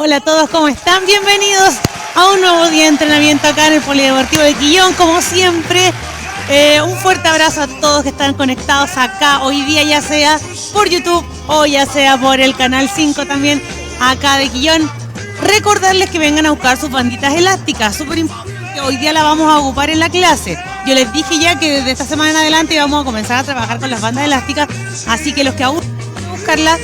Hola a todos, ¿cómo están? Bienvenidos a un nuevo día de entrenamiento acá en el Polideportivo de Quillón. Como siempre, un fuerte abrazo a todos que están conectados acá hoy día, ya sea por YouTube o ya sea por el Canal 5 también acá de Quillón. Recordarles que vengan a buscar sus banditas elásticas, súper importante. Hoy día la vamos a ocupar en la clase. Yo les dije ya que desde esta semana en adelante vamos a comenzar a trabajar con las bandas elásticas, así que los que aún quieren buscarlas,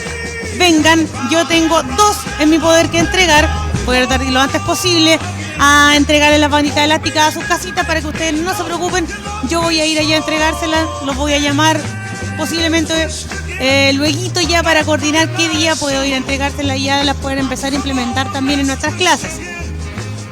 vengan. Yo tengo 2 en mi poder que entregar. Voy a tratar lo antes posible a entregarles las banditas elásticas a sus casitas para que ustedes no se preocupen. Yo voy a ir allá a entregárselas, los voy a llamar posiblemente lueguito ya para coordinar qué día puedo ir a entregárselas y ya las pueden empezar a implementar también en nuestras clases.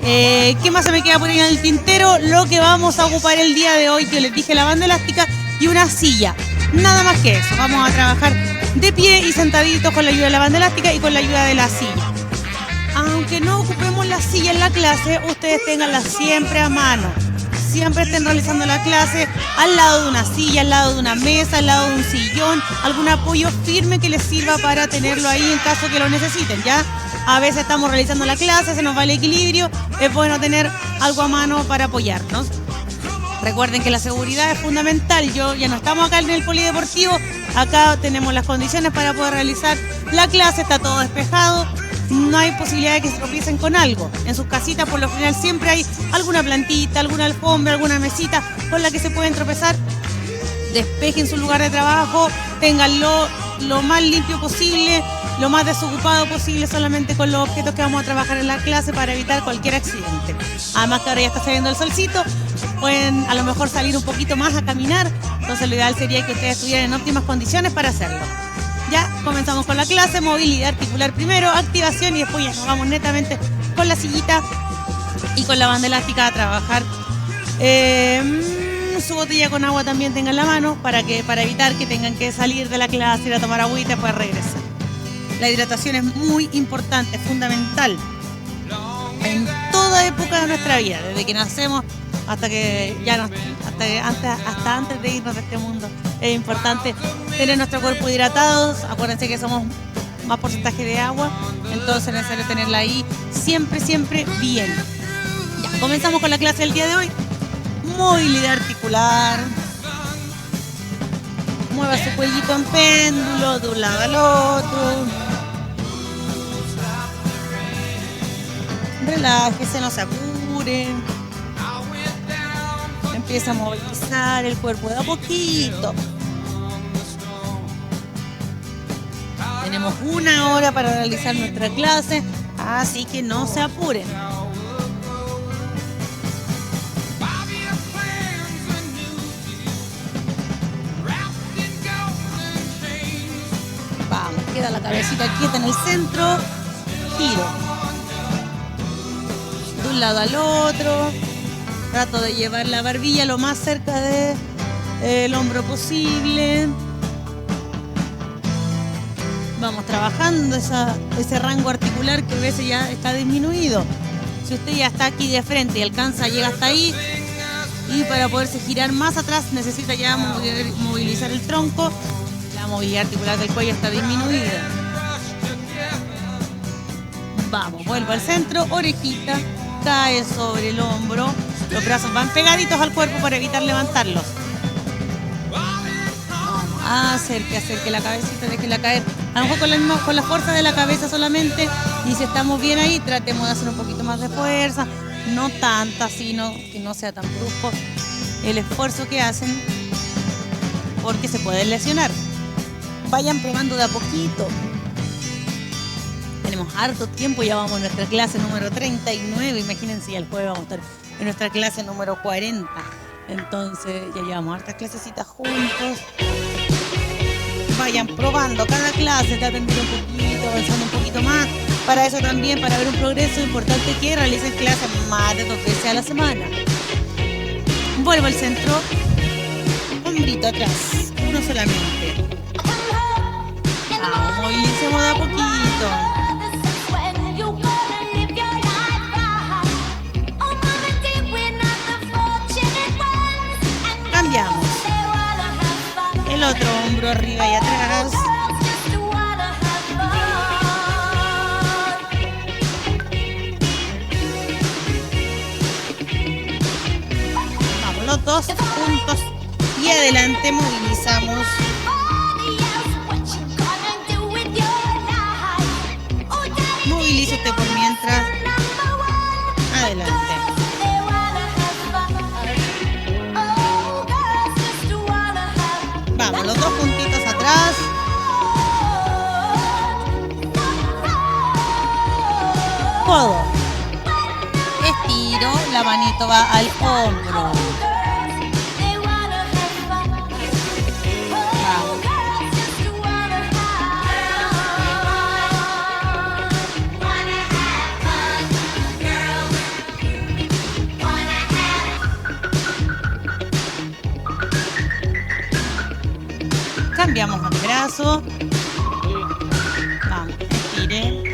¿Qué más se me queda por ahí en el tintero? Lo que vamos a ocupar el día de hoy, que les dije, la banda elástica y una silla. Nada más que eso. Vamos a trabajar de pie y sentaditos con la ayuda de la banda elástica y con la ayuda de la silla. Aunque no ocupemos la silla en la clase, ustedes tenganla siempre a mano. Siempre estén realizando la clase al lado de una silla, al lado de una mesa, al lado de un sillón, algún apoyo firme que les sirva para tenerlo ahí en caso que lo necesiten, ¿ya? A veces estamos realizando la clase, se nos va el equilibrio, es bueno tener algo a mano para apoyarnos. Recuerden que la seguridad es fundamental. Ya no estamos acá en el polideportivo, acá tenemos las condiciones para poder realizar la clase, está todo despejado, no hay posibilidad de que se tropiecen con algo. En sus casitas por lo general siempre hay alguna plantita, alguna alfombra, alguna mesita con la que se pueden tropezar. Despejen su lugar de trabajo, ténganlo lo más limpio posible, lo más desocupado posible, solamente con los objetos que vamos a trabajar en la clase para evitar cualquier accidente. Además que ahora ya está saliendo el solcito, pueden a lo mejor salir un poquito más a caminar, entonces lo ideal sería que ustedes estuvieran en óptimas condiciones para hacerlo. Ya comenzamos con la clase, movilidad articular primero, activación y después ya nos vamos netamente con la sillita y con la banda elástica a trabajar. Su botella con agua también tengan en la mano para evitar que tengan que salir de la clase, ir a tomar agüita para regresar. La hidratación es muy importante, es fundamental en toda época de nuestra vida, desde que nacemos hasta antes de irnos de este mundo. Es importante tener nuestro cuerpo hidratado. Acuérdense que somos más porcentaje de agua, entonces es necesario tenerla ahí siempre bien. Ya, comenzamos con la clase del día de hoy. Movilidad articular. Mueva su cuellito en péndulo de un lado al otro. Relájese, no se apuren. Empieza a movilizar el cuerpo de a poquito. Tenemos 1 hora para realizar nuestra clase, así que no se apuren. Vamos, queda la cabecita quieta en el centro. Giro. De un lado al otro. Trato de llevar la barbilla lo más cerca del hombro posible. Vamos trabajando ese rango articular que a veces ya está disminuido. Si usted ya está aquí de frente y alcanza, llega hasta ahí, y para poderse girar más atrás necesita ya movilizar el tronco. La movilidad articular del cuello está disminuida. Vamos, vuelvo al centro, orejita, cae sobre el hombro. Los brazos van pegaditos al cuerpo para evitar levantarlos. Acerque la cabecita, déjela caer. A lo mejor con la fuerza de la cabeza solamente. Y si estamos bien ahí, tratemos de hacer un poquito más de fuerza. No tanta, sino que no sea tan brusco el esfuerzo que hacen, porque se pueden lesionar. Vayan probando de a poquito. Tenemos harto tiempo, ya vamos a nuestra clase número 39. Imagínense, ya el jueves vamos a estar en nuestra clase número 40. Entonces ya llevamos hartas clasecitas juntos. Vayan probando cada clase, traten de ir un poquito, avanzando un poquito más. Para eso también, para ver un progreso, es importante que realicen clases más de 2 veces a la semana. Vuelvo al centro, hombrito atrás, uno solamente. Vamos, movilicemos de a poquito. Cambiamos. El otro hombro arriba y atrás. los dos juntos y adelante movilizamos. Movilice usted por mientras. Adelante. Vamos, los dos juntitos atrás. Codo. Estiro, la manito va al hombro. Cambiamos el brazo. Vamos, estire.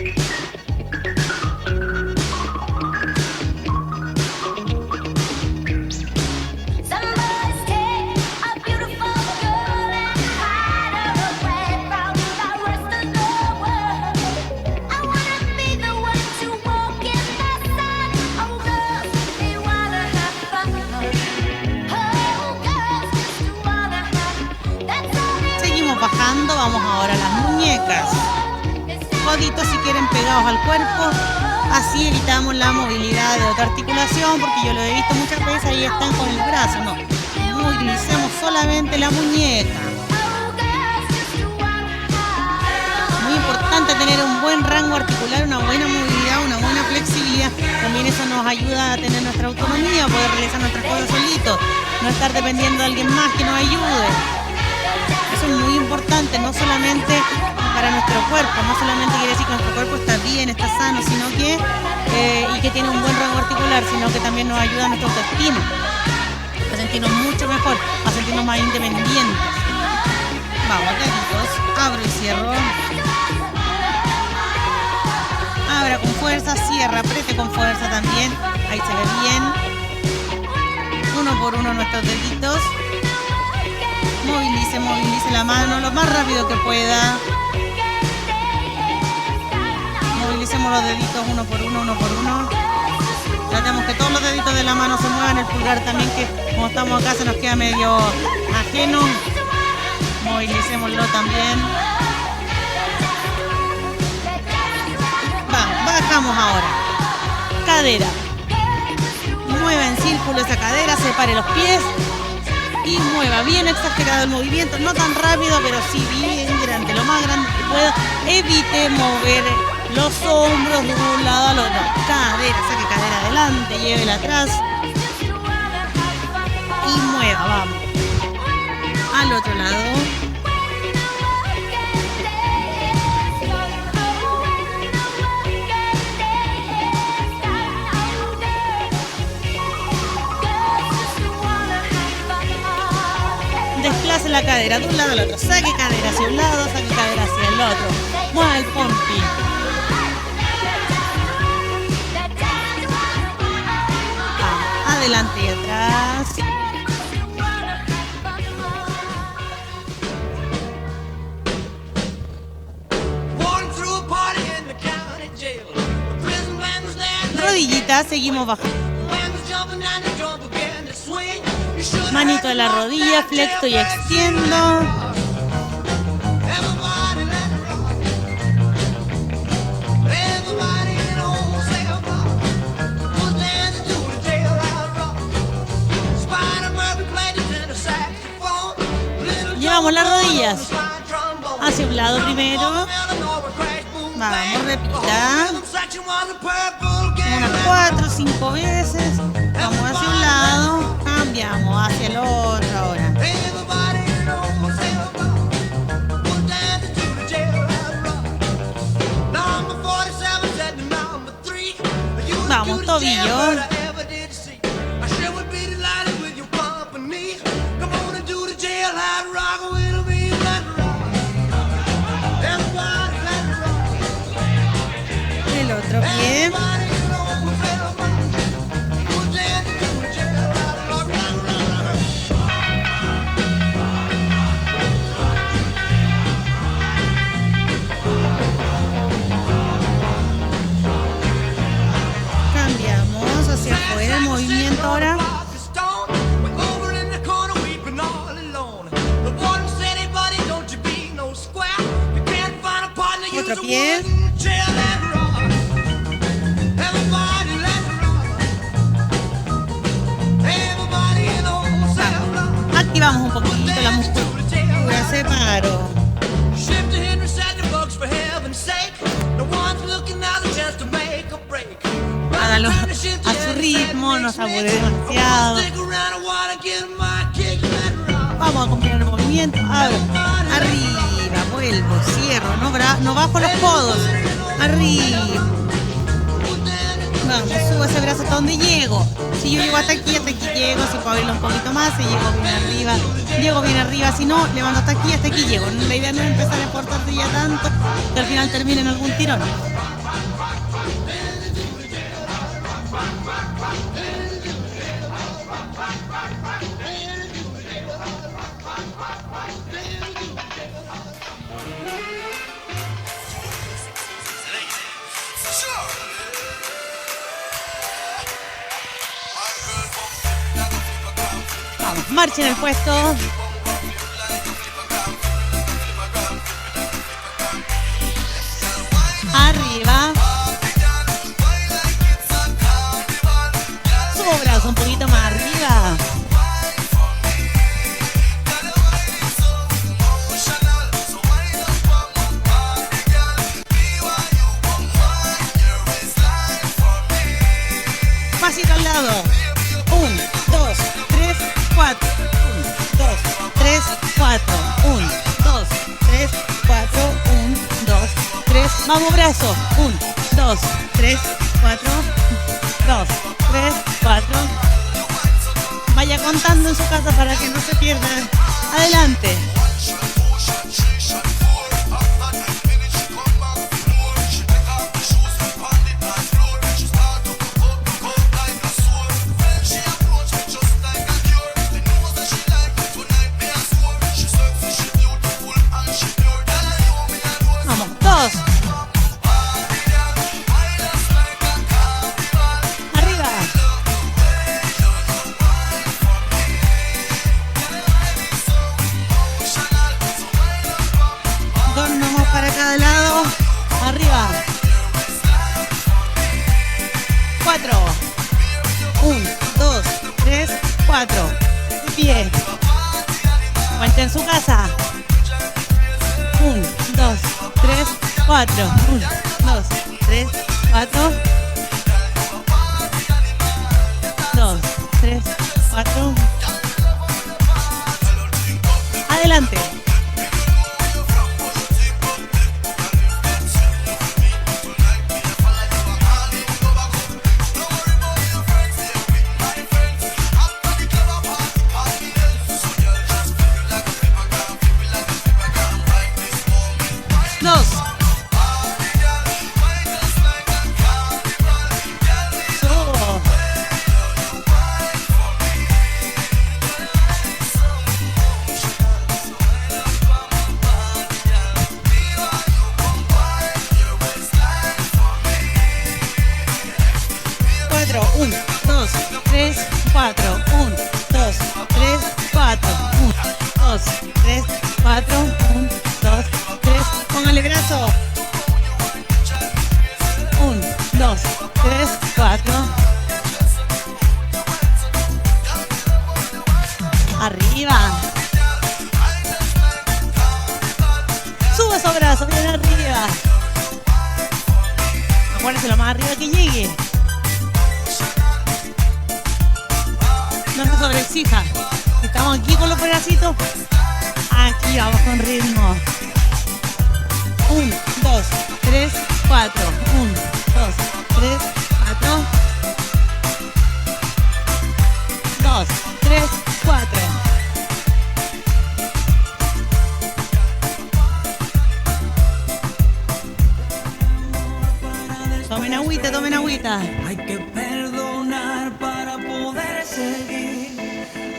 Bajando, vamos ahora a las muñecas. Coditos si quieren pegados al cuerpo, así evitamos la movilidad de otra articulación, porque yo lo he visto muchas veces, ahí están con el brazo, no, movilicemos solamente la muñeca. Muy importante tener un buen rango articular, una buena movilidad, una buena flexibilidad, también eso nos ayuda a tener nuestra autonomía, poder realizar nuestras cosas solitos, no estar dependiendo de alguien más que nos ayude. Eso es muy importante, no solamente para nuestro cuerpo, no solamente quiere decir que nuestro cuerpo está bien, está sano, sino que y que tiene un buen rango articular, sino que también nos ayuda a nuestra autoestima, a sentirnos mucho mejor, a sentirnos más independientes. Vamos, deditos, abro y cierro. Abra con fuerza, cierra, apriete con fuerza también, ahí se ve bien. Uno por uno nuestros deditos. Movilice, movilice la mano lo más rápido que pueda. Movilicemos los deditos uno por uno, uno por uno. Tratemos que todos los deditos de la mano se muevan, el pulgar también, que como estamos acá se nos queda medio ajeno. Movilicémoslo también. Vamos, bajamos ahora. Cadera. Mueva en círculo esa cadera, separe los pies. Y mueva, bien exagerado el movimiento, no tan rápido, pero sí bien grande, lo más grande que pueda. Evite mover los hombros de un lado al otro. Cadera, saque cadera adelante, llévela atrás. Y mueva, vamos. Al otro lado. Desplace la cadera de un lado al otro. Saque cadera hacia un lado, saque cadera hacia el otro. Mueva el pompi. Adelante y atrás. Rodillitas, seguimos bajando. Manito a la rodilla, flecto y extiendo. Llevamos las rodillas hacia un lado primero. Vamos, repita. Unas 4 o 5 veces. Vamos hacia un lado. Cambiamos hacia el otro ahora. Vamos, tobillo. El otro pie. pie. Activamos un poquito la musculatura, separo. Hágalo a su ritmo, no se apure demasiado. Vamos a combinar el movimiento. Arriba, vuelvo, cierro, no bajo los codos. Arriba. Vamos, subo ese brazo hasta donde llego. Si yo llego hasta aquí llego. Si puedo abrirlo un poquito más, si llego bien arriba. Si no, levanto hasta aquí llego. La idea no es empezar a esforzarse ya tanto que al final termine en algún tirón. Vamos, marchen el puesto. Arriba. Subo brazo un poquito más arriba. Pasito al lado. 1, 2, 3, 4. 1, 2, 3, 4. 1, 2, 3, 4. 1, 2, 3. Vamos, brazo. 1, 2, 3, 4. 2, 3, 4. Vaya contando en su casa para que no se pierdan. Adelante. Vamos, 2. Arriba. 2 nomás para cada lado. Arriba. 4. 1, 2, 3, 4. De pie. Cuenta en su casa. 1, 2, 3, 4. 1, 2, 3, 4. 2, 3, 4. Adelante. Subo. Cuatro. 1, 2, 3, 4. 1, 2, 3, 4. 1, 2, 3, 4. 1, 2, 3. Póngale brazo. 1, 2, 3, 4. Arriba. Sube esos brazos, bien arriba. Acuérdense lo más arriba que llegue. No se sobreexija. Estamos aquí con los bracitos. Aquí vamos con ritmo. 1, 2, 3, 4. 1, 2, 3, 4. 2, 3, 4. Tomen agüita, tomen agüita. Hay que perdonar para poder seguir.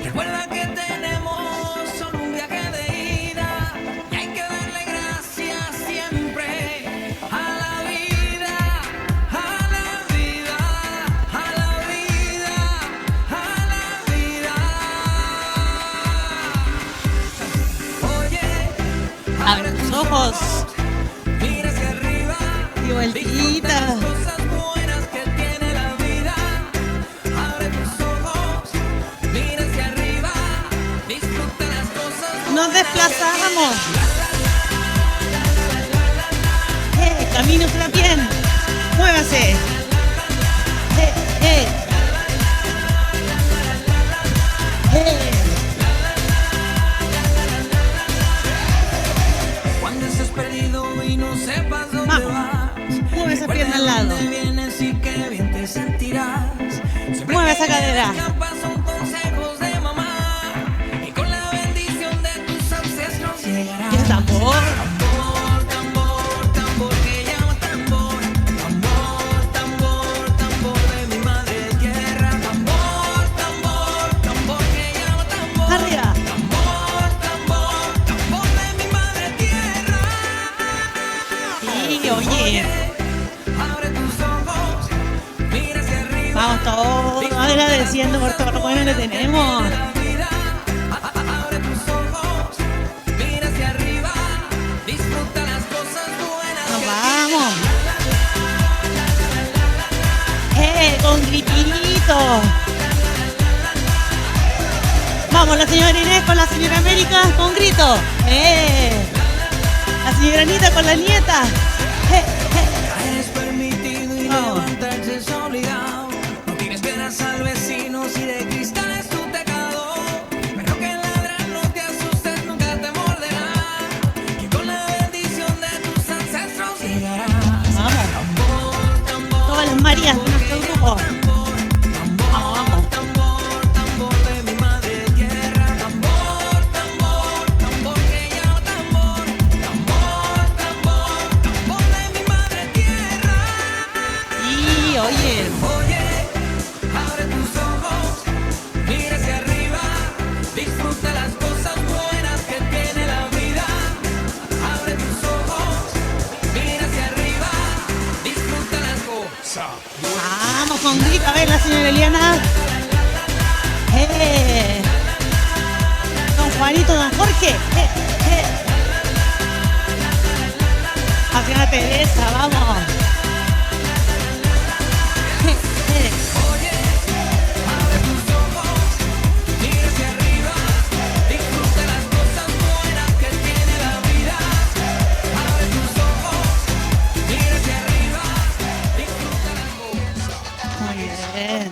Recuerda que tenemos solo un viaje de ida y hay que darle gracias siempre a la vida, a la vida, a la vida, a la vida. Oye, Abre tus ojos. mira hacia arriba. plaza, vamos. Camino usted bien. Muévase. Cuando estés perdido y no sepas dónde vas, mueve esa pierna al lado. dónde vienes y qué bien te sentirás. Siempre Mueve esa cadera. son consejos de mamá y con la bendición de tus ancestros llegarás. Y el tambor. Tambor, tambor, tambor que llama tambor. Tambor, tambor, tambor de mi madre tierra. Tambor, tambor, tambor que llama tambor. Arriba. Tambor, tambor, tambor de mi madre tierra. Sí, oye. Abre tus ojos, mira hacia arriba. Vamos todos agradeciendo por todo lo bueno que tenemos. Abre tus ojos, mira hacia arriba. Disfruta las cosas buenas. Nos vamos. Con gripito. Vamos, la señora Inés con la señora América con grito. La señora Anita con la nieta. Es permitido y levantarse es obligado. No tienes piedras al vecino si de cristal es tu teclado. Pero que ladrar no te asustes, nunca te morderá. Que con la bendición de tus ancestros llegarás. Vamos. Tambor, tambor, Todas las Marías de nuestro grupo. Vamos, vamos. tambor, tambor de mi madre tierra. Tambor, tambor, tambor que llama tambor. Tambor, tambor, tambor de mi madre tierra. Y oye. Oye, abre tus ojos, mira hacia arriba, disfruta las cosas buenas que tiene la vida. Abre tus ojos, mira hacia arriba, disfruta las cosas. Vamos con grito. A ver, la señora Eliana. Don Juanito, don Jorge. La señora Teresa, vamos. Oye, abre tus ojos, mira hacia arriba, disfruta las cosas buenas que tiene la vida. Abre tus ojos, mira hacia arriba, disfruta las cosas. Muy bien.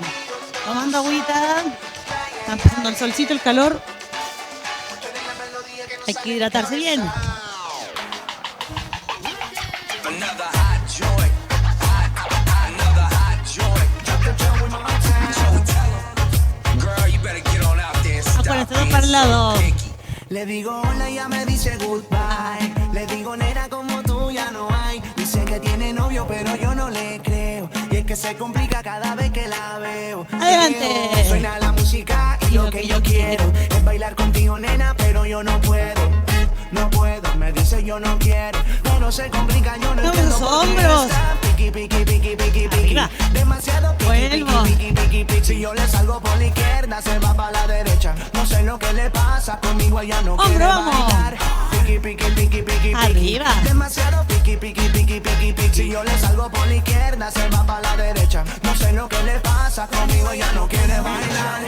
Tomando agüita. Está empezando el solcito, el calor. Hay que hidratarse bien. Another hot joint, another hot joint. Drop the drum with my time. Girl, you better get on out there and stop Acuérdate, dos being para el so lado. picky. Le digo hola y ella me dice goodbye. Le digo nena como tú ya no hay. Dice que tiene novio pero yo no le creo. Y es que se complica cada vez que la veo. Adelante. Suena la música y lo que yo quiero es bailar contigo nena pero yo no puedo. No puedo, me dice yo no quiero. Pero se complica, yo no Mueve entiendo los por qué hombros. está piqui, piqui, piqui, piqui, piqui. Arriba. Demasiado piqui, piqui, Vuelvo. piqui, piqui, piqui. Si yo le salgo por la izquierda, se va para la derecha. No sé lo que le pasa, conmigo ella no quiere vamos. bailar. Piqui, piqui, piqui, piqui, piqui. Arriba. Demasiado piqui, piqui, piqui, piqui, piqui. Si yo le salgo por la izquierda, se va para la derecha. No sé lo que le pasa, conmigo ella no quiere bailar.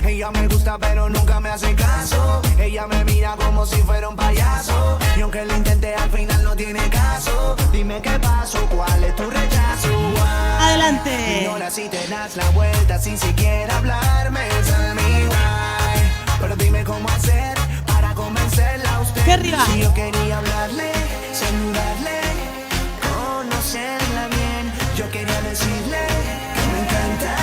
Ella me gusta pero nunca me hace caso. Ella me mira como si fuera un payaso. Y aunque lo intenté al final no tiene caso. Dime qué pasó, cuál es tu rechazo. Adelante. Y ahora si te das la vuelta sin siquiera hablarme. Tell me why. Pero dime cómo hacer para convencerla a usted. ¿Qué arriba? Si yo quería hablarle, saludarle, conocerla bien. Yo quería decirle que me encanta.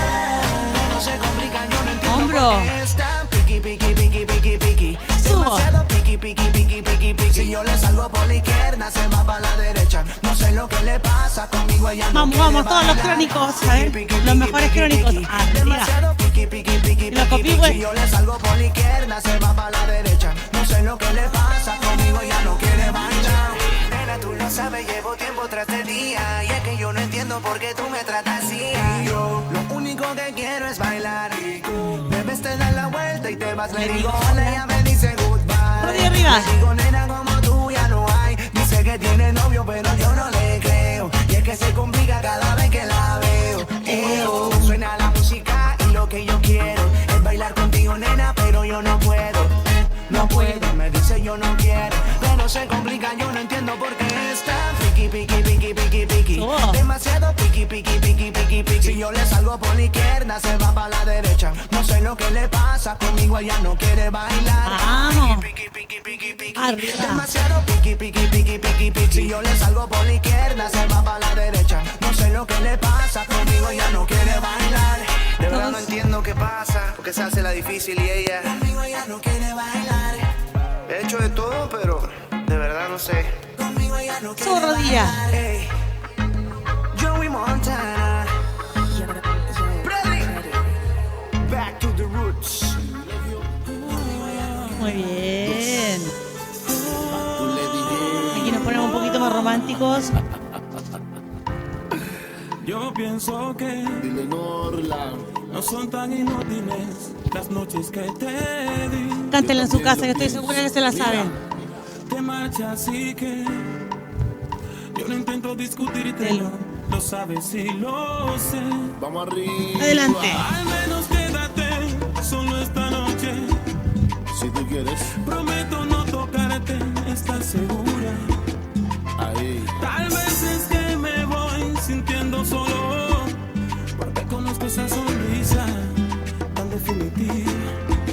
No se complica, yo no entiendo Hombro. por qué está piqui, piqui, piqui, piqui, piqui. Subo. Demasiado piqui, piqui, piqui, piqui, piqui. Si yo le salgo por la izquierda, se va para la derecha. No sé lo que le pasa, conmigo ella no Vamos, quiere vamos, todos los bailar. crónicos, a ver, Piqui, los piqui, mejores piqui, crónicos. piqui. Arriba. Demasiado piqui, piqui, piqui, Los piqui, copihue. piqui. Si yo le salgo por la izquierda, se va para la derecha. No sé lo que le pasa, conmigo ella no quiere bailar. Nena, tú lo sabes, llevo tiempo tras de día. Y es que yo no entiendo por qué tú me tratas así. Y yo, lo único que quiero es bailar. Debes te dar la vuelta y te vas. Le digo hola, ella me dice goodbye. Rodilla arriba. Le digo nena como tú ya no hay. Dice que tiene novio pero yo no le creo. Y es que se complica cada vez que la veo. Suena la música y lo que yo quiero es bailar contigo nena pero yo no puedo. No puedo, me dice yo no quiero todo se complica, yo no entiendo por qué está piqui, piqui, piqui, piqui, piqui. Oh. Demasiado piqui, piqui, piqui, piqui, piqui. Si yo le salgo por la izquierda, se va para la derecha. No sé lo que le pasa, conmigo ella no quiere bailar. Vamos. Piqui, piqui, piqui, piqui. Arriba. Demasiado piqui, piqui, piqui, piqui, piqui. Si yo le salgo por la izquierda, se va para la derecha. No sé lo que le pasa, conmigo ella no quiere bailar. De verdad no entiendo qué pasa, porque se hace la difícil y ella conmigo ella no quiere bailar. He hecho de todo, pero de verdad no sé. Conmigo ella no quiere Zorro Díaz. bailar. Hey. Joey Montana. Ready? Back to the roots. Muy bien. Aquí nos ponemos un poquito más románticos. Yo pienso que Dile Norla. no son tan inútiles las noches que te di. Cántenla en su casa, que estoy segura que se la saben. Te marchas así que yo no intento discutírtelo. Lo sabes y lo sé. Vamos arriba. Adelante. Al menos quédate solo esta noche. Si tú quieres. Prometo no tocarte, ¿estás segura? Ahí. Tal vez es que me voy sintiendo solo, porque conozco esa sonrisa tan definitiva.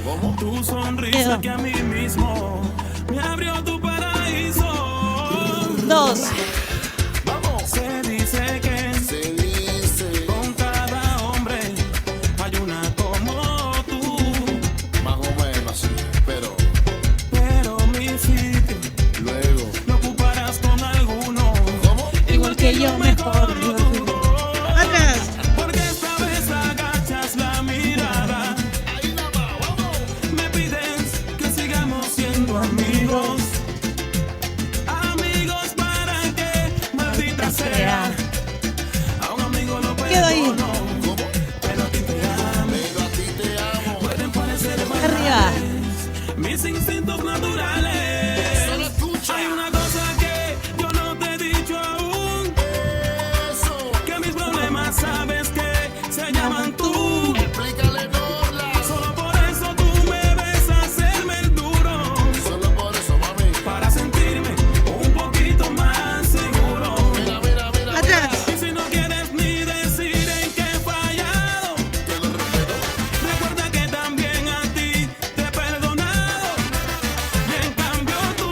¿Cómo? Tu sonrisa que a mí mismo me abrió tu paraíso. 2. Vamos. Se dice que Se dice. con cada hombre hay una como tú, Más o menos así. Pero pero mi sitio luego. lo ocuparás con alguno. ¿Cómo? Igual que yo, mejor. Atrás. Porque esta vez agachas la mirada. Ahí nada más. Vamos. Me pides que sigamos siendo amigos. Amigos para que maldita sea. A un amigo lo Quedo ahí. perdono, ¿Cómo? pero a ti te amo. Pero a ti te amo. Pueden parecer Arriba. banales mis instintos naturales. Solo escucha. Hay una cosa que yo no te he dicho aún, Eso. que mis problemas sabes que se llaman tú. Explícale Norla. Solo por eso tú me ves hacerme el duro, Solo por eso, mami. para sentirme un poquito más seguro. Mira, mira, mira. Atrás. Y si no quieres ni decir en qué he fallado, Te lo respeto. recuerda que también a ti te he perdonado. Y en cambio tú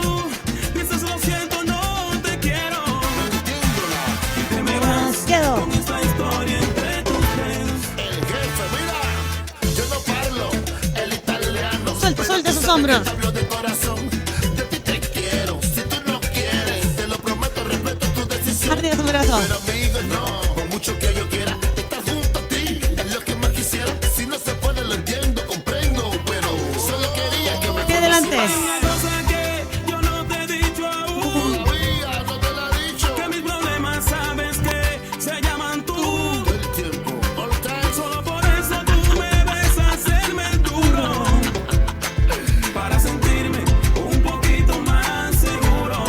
dices lo siento, no te quiero. No entiendo nada. Y te me vas Quedo. con esta historia entre tus dedos. El jefe, mira. Yo no parlo el italiano. Suelta, suelta sus hombros. Hablo de corazón. De ti te quiero. Si tú no quieres, te lo prometo, respeto tu decisión. Arriba su brazo. Pero amigo, no, por mucho que yo quiera estar junto a ti, es lo que más quisiera. Si no se puede, lo entiendo, comprendo, pero solo quería que me Aquí adelante. Una cosa que yo no te he dicho aún, todavía no te lo he dicho. que mis problemas sabes que se llaman tú. Todo el tiempo, all the time. Solo por eso tú me ves hacerme el duro, para sentirme un poquito más seguro.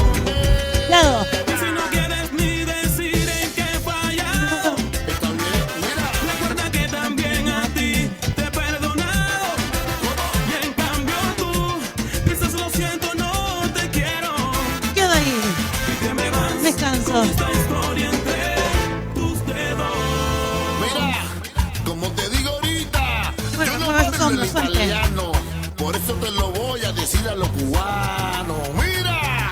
Lado. Y si no quieres ni decir en qué he fallado, Está bien, mira. recuerda que también a ti te he perdonado. Y en cambio tú dices lo siento, no te quiero. Quedo ahí. Y te me vas Descanso. esta historia entre tus dedos. Mira, como te digo ahorita, Bueno, yo no mueve sus parlo el hombros, suelte. italiano, por eso te lo voy a decir a los cubanos. Mira,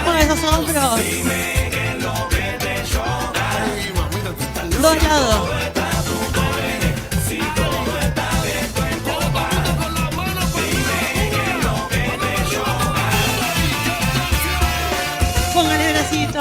Mueve esos hombros. ay, mamita, tú estás loca. Dos lados. Con la mano Póngale el bracito.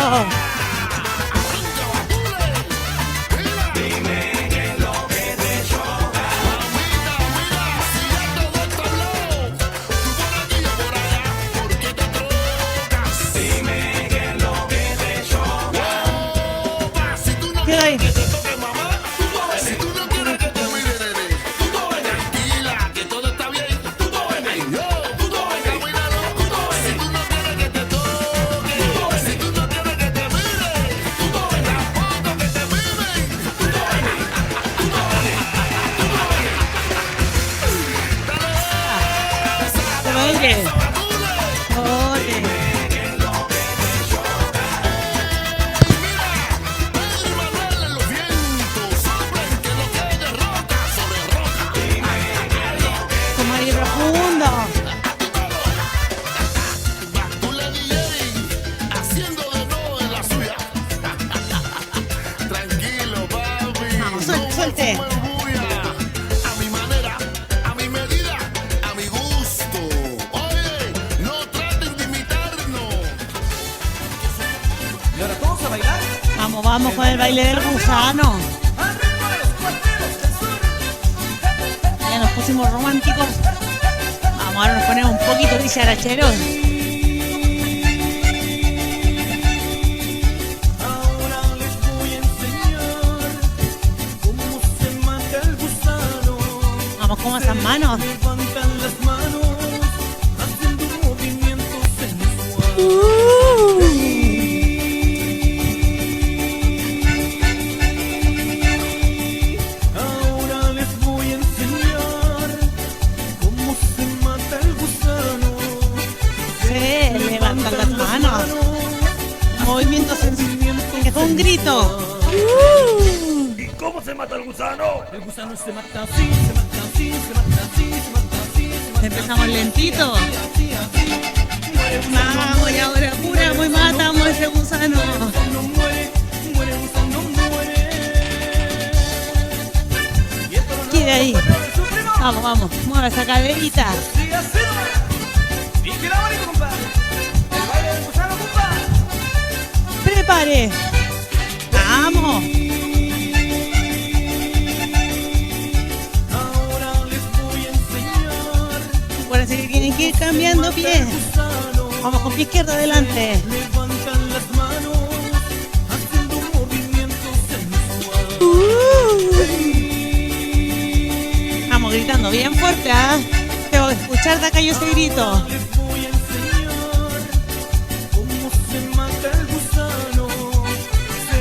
Quedo ahí. aire. Ole. Pedro y Manuel en los vientos, soplen que no quede roca sobre roca. Como aire profundo. Tú la DJ haciendo de nuevo en la suya. Tranquilo, papi. Vamos, suelte. No me bulla. A mi manera, a mi medida, a mi gusto. Oye, no traten de imitarnos. Y ahora todos a bailar. Vamos, vamos con el baile del gusano. Al ritmo de los cuarteros del sur. Ya nos pusimos románticos. Vamos, ahora nos ponemos un poquito dicharachero. Ahora les voy a enseñar cómo se mata el gusano. Vamos con esas manos. Levantan las manos haciendo un movimiento sensual. Ahora les voy a enseñar cómo se mata el gusano. Se levantan las manos. Movimiento sensible. Que fue un grito. ¿Y cómo se mata el gusano? El gusano se mata así, se mata así, se mata así, se mata así, se mata Empezamos lentito. así, así. Muere gusano, Vamos, y ahora apuramos y matamos a ese gusano. no muere, muere gusano, muere. Y esto no Quede ahí. es de su primo. Vamos, vamos. Mueve esa caderita. Sí, así nomás. Y que la bonito, compadre. El baile del gusano, compadre. Prepare. Vamos. Ahora les voy a enseñar. Acuérdense que tienen que ir cambiando pie. Gusano. Vamos con pie izquierdo adelante. Levantan las manos haciendo un movimiento sensual. Vamos gritando bien fuerte, ¿ah? Tengo que escuchar de acá yo ese grito. Les voy a enseñar cómo se mata el gusano. Se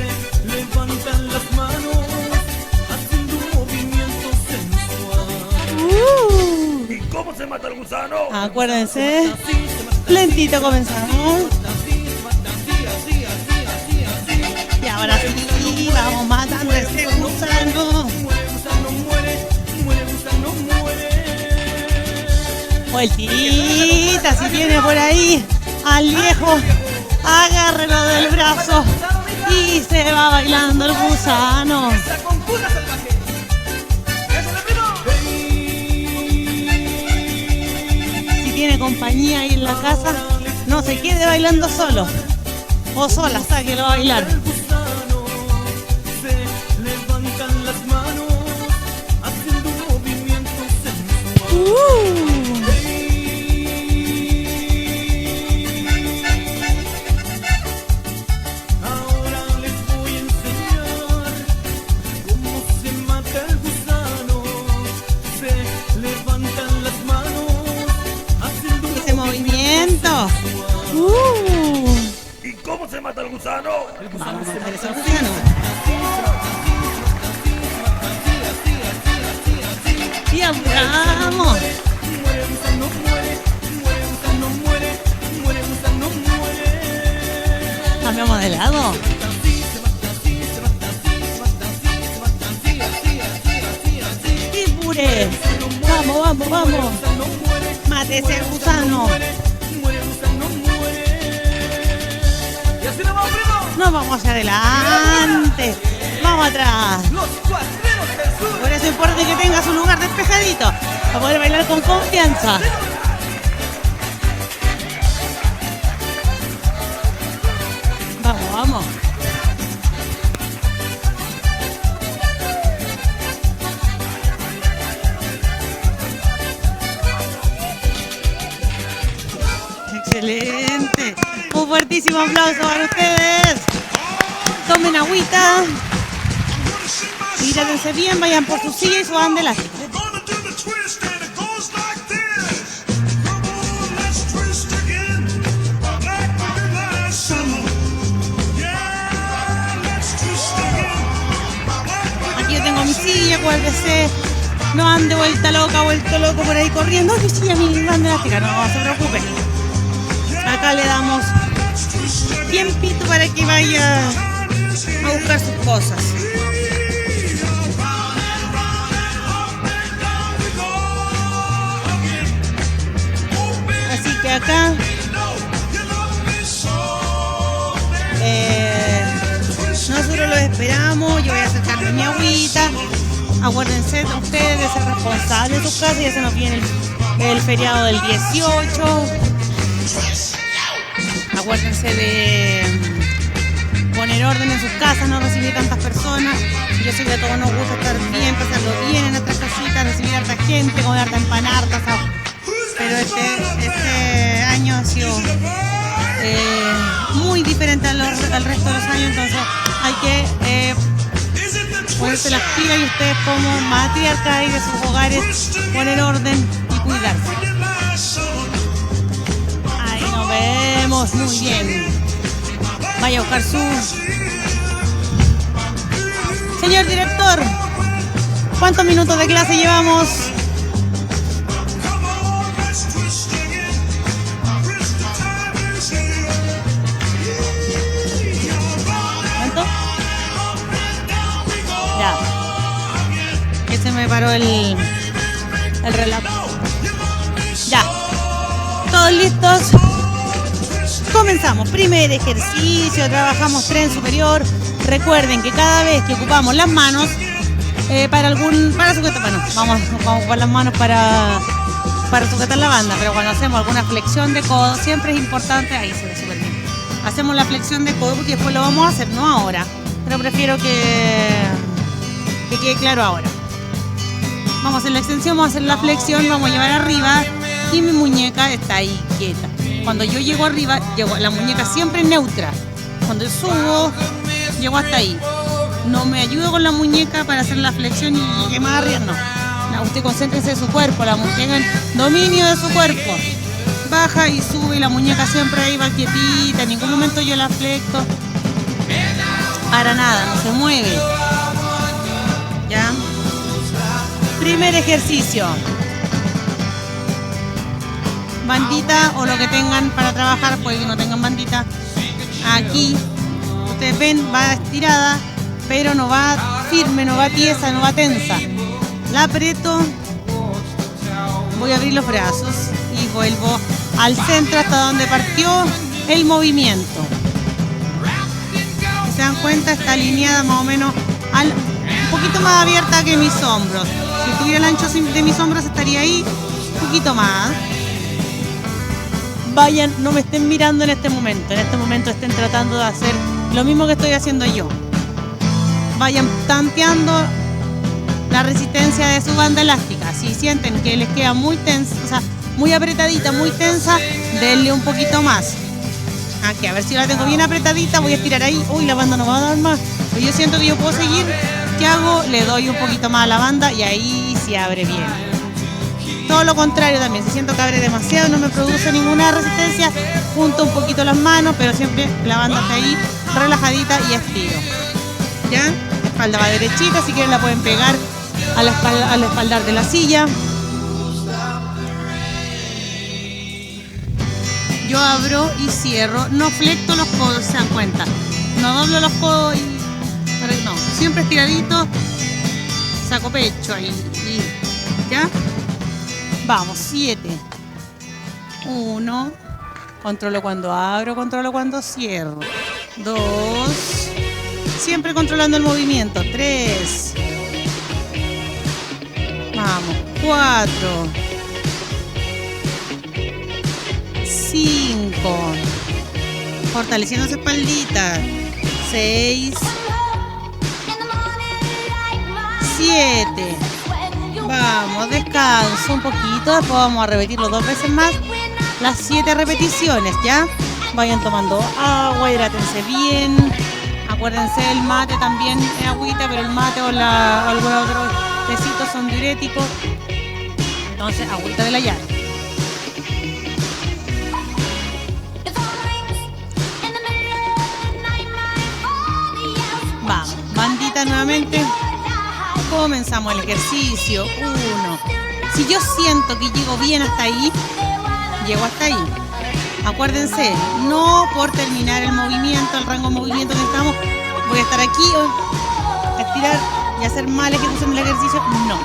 levantan las manos haciendo un movimiento sensual. ¿Y cómo se mata el gusano? Acuérdense. Así se mata, Lentito comenzamos. así se mata, así, así, así, así, así. Y ahora sí, vamos matando a ese gusano. Muere gusano, muere, muere gusano, muere. Vueltita, si tiene por ahí al viejo, agárrelo del brazo y se va bailando el gusano. Esa con pura salvaje. Eso es primo. Si tiene compañía ahí en la casa, no se quede bailando solo o sola, sáquelo a bailar. El gusano se levantan las manos haciendo un movimiento sensual. Ahora les voy a enseñar cómo se mata el gusano. Se levantan las manos haciendo un Ese movimiento. ¿Y cómo se mata el gusano? Vamos a matar ese gusano. Y apuramos. Muere gusano, muere, muere gusano, muere, muere gusano, muere. Cambiamos de lado. Así se mata, así se mata, así se mata, así se mata, así, así, así, así, así. Y pure. Vamos, vamos, vamos. Gusano muere, Mate ese gusano. muere, muere gusano, muere. Y así nos vamos, primo. Nos vamos hacia adelante. Vamos atrás. Los cuatreros del sur. Por eso es importante que tenga su lugar despejadito para poder bailar con confianza. Vamos, vamos. Excelente. Un fuertísimo aplauso para ustedes. Tomen agüita. Hidrátense bien, vayan por su silla y suban de la. We're gonna do the twist and it goes like this. Come on, let's twist again. Like we did last summer. Yeah, let's twist again. Aquí yo tengo mi silla, acuérdese. No ande vuelto loco por ahí corriendo. Ay, sí, a mi banda elástica. No se preocupen. Acá le damos tiempito para que vaya a buscar sus cosas. Así que acá nosotros los esperamos. Yo voy a acercarme mi agüita. Acuérdense ustedes de ser responsables de sus casas. Ya se nos viene el feriado del 18. Acuérdense de poner orden en sus casas, no recibir tantas personas. Yo sé que a todos nos gusta estar bien, pasarlo bien en nuestras casitas, recibir a harta gente, comer harta empanada, harta asado. Pero este año ha sido muy diferente al resto de los años, entonces hay que ponerse las pilas y ustedes como matriarcas de sus hogares poner orden y cuidarse. Ahí nos vemos muy bien. Vaya a buscar su... Señor director, ¿cuántos minutos de clase llevamos? ¿Cuánto? Ya. Que se me paró el reloj. Ya. ¿Todos listos? Comenzamos. Primer ejercicio, trabajamos tren superior. Recuerden que cada vez que ocupamos las manos para sujetar, bueno, vamos a ocupar las manos para sujetar la banda, pero cuando hacemos alguna flexión de codo, siempre es importante, ahí se ve súper bien. Hacemos la flexión de codo porque después lo vamos a hacer, no ahora, pero prefiero que quede claro ahora. Vamos a hacer la extensión, vamos a hacer la flexión, vamos a llevar arriba y mi muñeca está ahí quieta. Cuando yo llego arriba, la muñeca siempre neutra. Cuando subo, llego hasta ahí. No me ayudo con la muñeca para hacer la flexión y llegue más arriba, no. Usted concéntrese en su cuerpo, la muñeca en dominio de su cuerpo. Baja y sube y la muñeca siempre ahí va quietita, en ningún momento yo la flexo. Para nada, no se mueve. ¿Ya? Primer ejercicio. Bandita o lo que tengan para trabajar, puede que no tengan bandita. Aquí, ustedes ven, va estirada, pero no va firme, no va tiesa, no va tensa. La aprieto, voy a abrir los brazos y vuelvo al centro hasta donde partió el movimiento. Si se dan cuenta, está alineada más o menos un poquito más abierta que mis hombros. Si tuviera el ancho de mis hombros estaría ahí, un poquito más. Vayan, no me estén mirando en este momento. En este momento estén tratando de hacer lo mismo que estoy haciendo yo. Vayan tanteando la resistencia de su banda elástica. Si sienten que les queda muy tensa, o sea, muy apretadita, muy tensa, denle un poquito más. Aquí, a ver si la tengo bien apretadita, voy a estirar ahí. Uy, la banda no va a dar más. Pero yo siento que yo puedo seguir. ¿Qué hago? Le doy un poquito más a la banda y ahí se abre bien. Todo lo contrario también, si siento que abre demasiado, no me produce ninguna resistencia, junto un poquito las manos, pero siempre la banda está ahí, relajadita y estiro. ¿Ya? La espalda va derechita, si quieren la pueden pegar al espaldar de la silla. Yo abro y cierro, no flecto los codos, se dan cuenta. No doblo los codos no, siempre estiradito, saco pecho ahí. ¿Ya? Vamos, 7. 1. Controlo cuando abro, controlo cuando cierro. 2. Siempre controlando el movimiento. 3. Vamos. 4. 5. Fortaleciendo esa espaldita. 6. 7. Vamos, descanso un poquito, después vamos a repetirlo 2 veces más, las 7 repeticiones, ¿ya? Vayan tomando agua, hidrátense bien, acuérdense el mate también es agüita, pero el mate o algún otro tecito son diuréticos, entonces agüita de la llave. Vamos, bandita nuevamente. Comenzamos el ejercicio. 1. Si yo siento que llego bien hasta ahí, llego hasta ahí. Acuérdense, no por terminar el movimiento, el rango de movimiento que estamos, voy a estar aquí o estirar y hacer mala ejecución del ejercicio. No.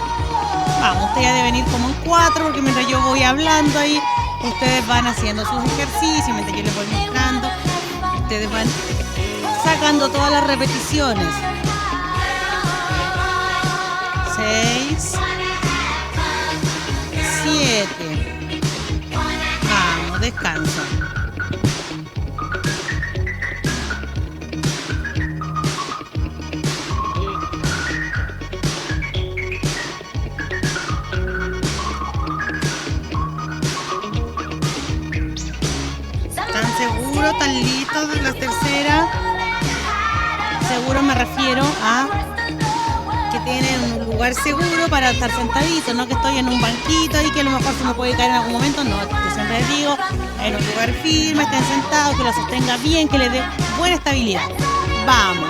Vamos, usted ya deben ir como en 4, porque mientras yo voy hablando ahí, ustedes van haciendo sus ejercicios, mientras yo les voy mostrando, ustedes van sacando todas las repeticiones. 6, 7. Vamos, descanso. ¿Están seguros? ¿Están listos de la tercera? Seguro me refiero a que tienen un lugar seguro para estar sentadito, no que estoy en un banquito y que a lo mejor se me puede caer en algún momento. No, yo siempre les digo, en un lugar firme, estén sentados, que lo sostenga bien, que les dé buena estabilidad. Vamos.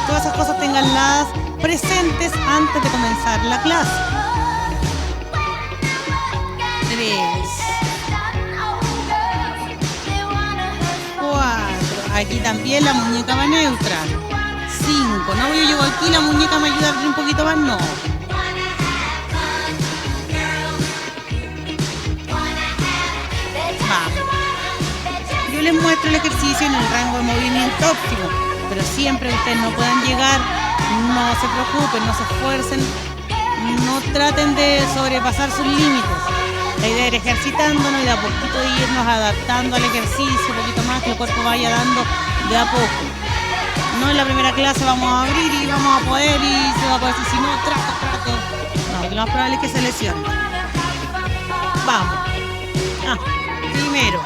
Todas esas cosas tenganlas presentes antes de comenzar la clase. 3, 4. Aquí también la muñeca va neutra. 5. No, yo llego aquí, la muñeca me ayuda a abrir un poquito más. No. Vamos. Yo les muestro el ejercicio en el rango de movimiento óptimo, pero siempre ustedes no puedan llegar, no se preocupen, no se esfuercen, no traten de sobrepasar sus límites. La idea es ir ejercitándonos y de a poquito irnos adaptando al ejercicio, un poquito más, que el cuerpo vaya dando de a poco. No en la primera clase vamos a abrir y vamos a poder y se va a poder decir, si no, trato. No, lo más probable es que se lesione. Vamos. Primero.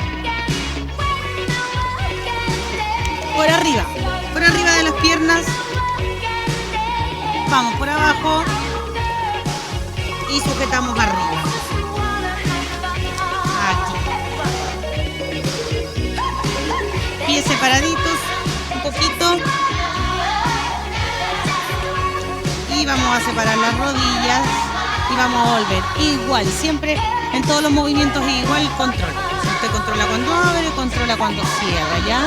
Por arriba de las piernas. Vamos por abajo y sujetamos arriba. Aquí. Pies separaditos un poquito. Y vamos a separar las rodillas y vamos a volver. Igual, siempre en todos los movimientos igual control. Usted controla cuando abre, controla cuando cierra, ¿ya?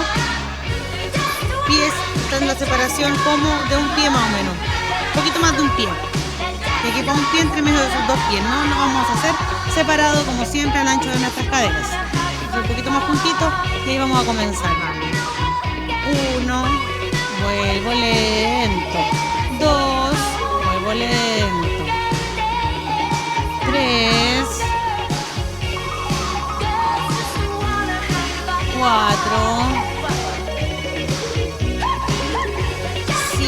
Pies, en la separación como de un pie más o menos. Un poquito más de un pie. Que quepa un pie entre medio de sus dos pies. No lo vamos a hacer separado como siempre al ancho de nuestras caderas. Un poquito más juntito y ahí vamos a comenzar. 1, vuelvo lento. 2, vuelvo lento. 3, 4, 5,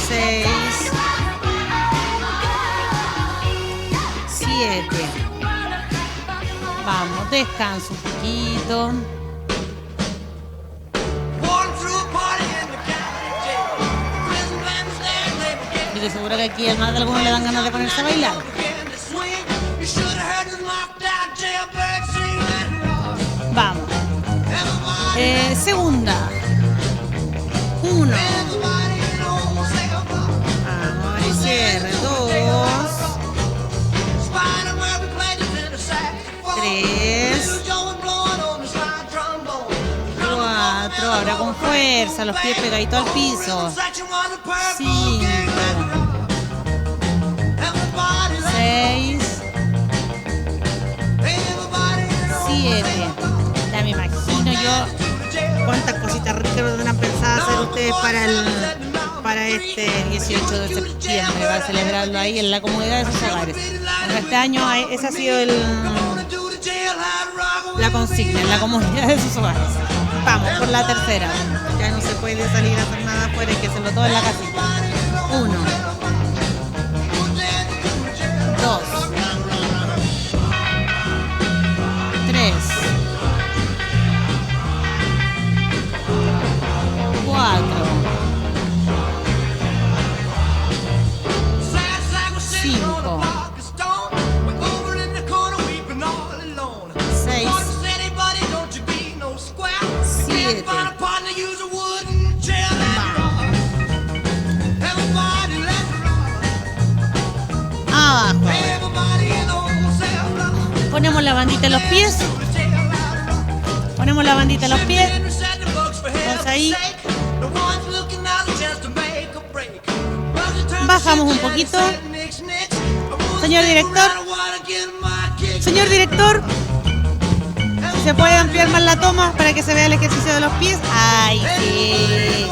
6, 7. Vamos, descanso un poquito. Yo estoy segura que aquí a más de algunos le dan ganas de ponerse a bailar. Vamos. Segunda. 1. Vamos, y cierre. 2. 3. 4. Ahora con fuerza, los pies pegaditos al piso. 5. 6. 7. Ya me imagino yo cuántas cositas ricas van a pensar hacer ustedes para este 18 de septiembre, para celebrarlo ahí en la comodidad de sus hogares. Bueno, este año esa ha sido la consigna, en la comodidad de sus hogares. Vamos por la tercera. Ya no se puede salir a hacer nada afuera, hay que hacerlo todo en la casita. 1, 2, 3, 4, 5, 6, 7, Ponemos la bandita en los pies. Ponemos la bandita en los pies. Vamos ahí. Bajamos un poquito. Señor director. Señor director. ¿Se puede ampliar más la toma para que se vea el ejercicio de los pies? ¡Ay, sí!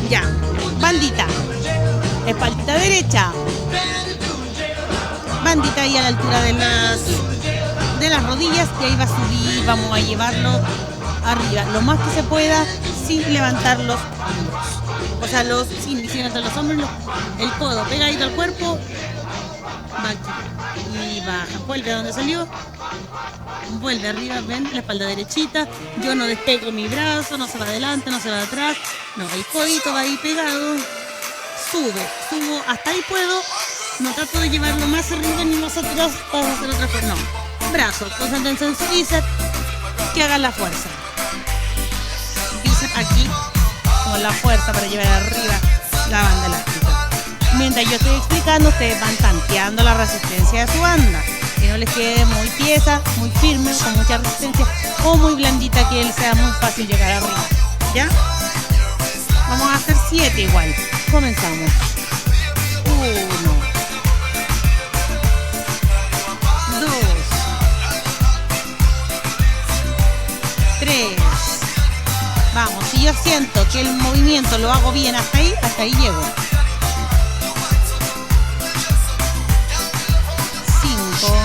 Ya. Bandita. Espaldita derecha. Bandita ahí a la altura de las rodillas y ahí va a subir. Vamos a llevarlo arriba lo más que se pueda sin levantar los hombros. O sea, sin levantar los hombros, el codo pegadito al cuerpo. Va aquí y baja. Vuelve a donde salió. Vuelve arriba, ven, la espalda derechita. Yo no despego mi brazo, no se va adelante, no se va atrás. No, el codito va ahí pegado. Subo, hasta ahí puedo. No trato de llevarlo más arriba ni más atrás para hacer otra cosa. No. Brazos, concéntrense en su bíceps, que hagan la fuerza. Bíceps aquí, con la fuerza para llevar arriba la banda elástica. Mientras yo estoy explicando, ustedes van tanteando la resistencia de su banda. Que no les quede muy tiesa, muy firme, con mucha resistencia, o muy blandita, que él sea muy fácil llegar arriba. ¿Ya? Vamos a hacer 7 igual. Comenzamos. 1, 2, 3. Vamos, si yo siento que el movimiento lo hago bien hasta ahí llego. 5,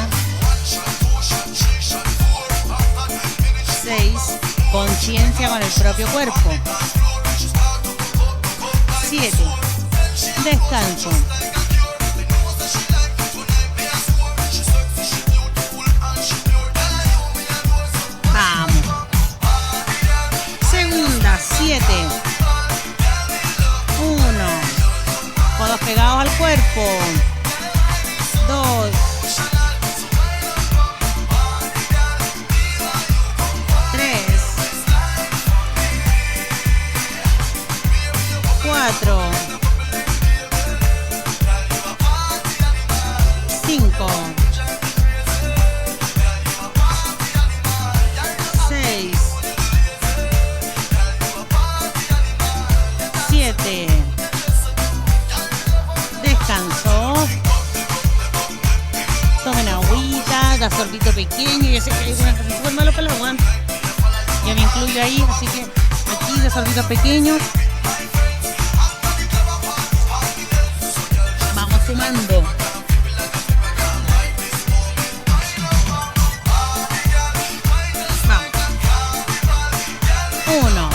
6. Conciencia con el propio cuerpo. 7. Descanso. 7, 1, codos pegados al cuerpo. 2, 3, 4, 5, 6, 7. Descanso. Tomen agüita, da sorbito pequeño. Yo sé que hay algunas cosas súper malas para la aguanta. Yo me incluyo ahí, así que aquí da sorbitos pequeños. Vamos sumando. Vamos. 1,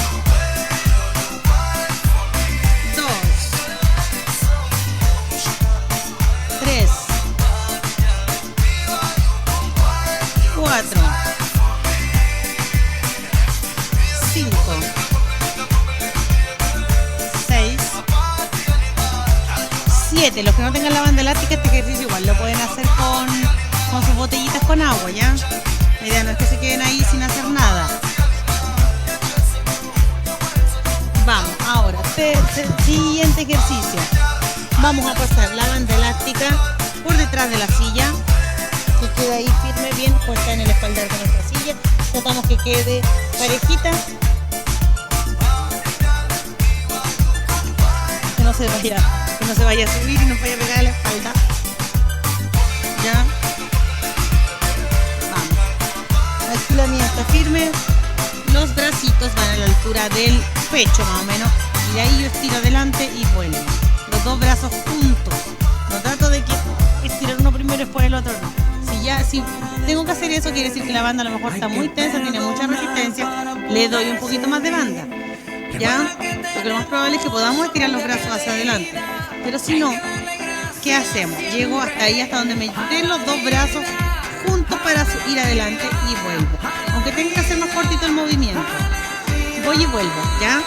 2, 3, 4, 5, 6, 7. Los que no tengan la banda elástica, este ejercicio igual lo pueden hacer con sus botellitas con agua, ¿ya? La idea no es que se queden ahí sin hacer nada. Vamos, ahora, siguiente ejercicio. Vamos a pasar la banda elástica por detrás de la silla, que quede ahí firme, bien puesta en el espaldar de nuestra silla. Tratamos que quede parejita, que no se vaya a subir y no vaya a pegar a la espalda. Ya. Vamos. Aquí la mía está firme. Los bracitos van a la altura del pecho más o menos. Y de ahí yo estiro adelante y vuelvo. Los dos brazos juntos. No trato de que estirar uno primero y después el otro no. Si tengo que hacer eso, quiere decir que la banda a lo mejor está muy tensa, tiene mucha resistencia. Le doy un poquito más de banda. ¿Ya? Porque lo más probable es que podamos estirar los brazos hacia adelante. Pero si no, ¿qué hacemos? Llego hasta ahí, hasta donde me den los dos brazos juntos para ir adelante y vuelvo. Aunque tenga que hacer más cortito el movimiento. Voy y vuelvo, ¿ya?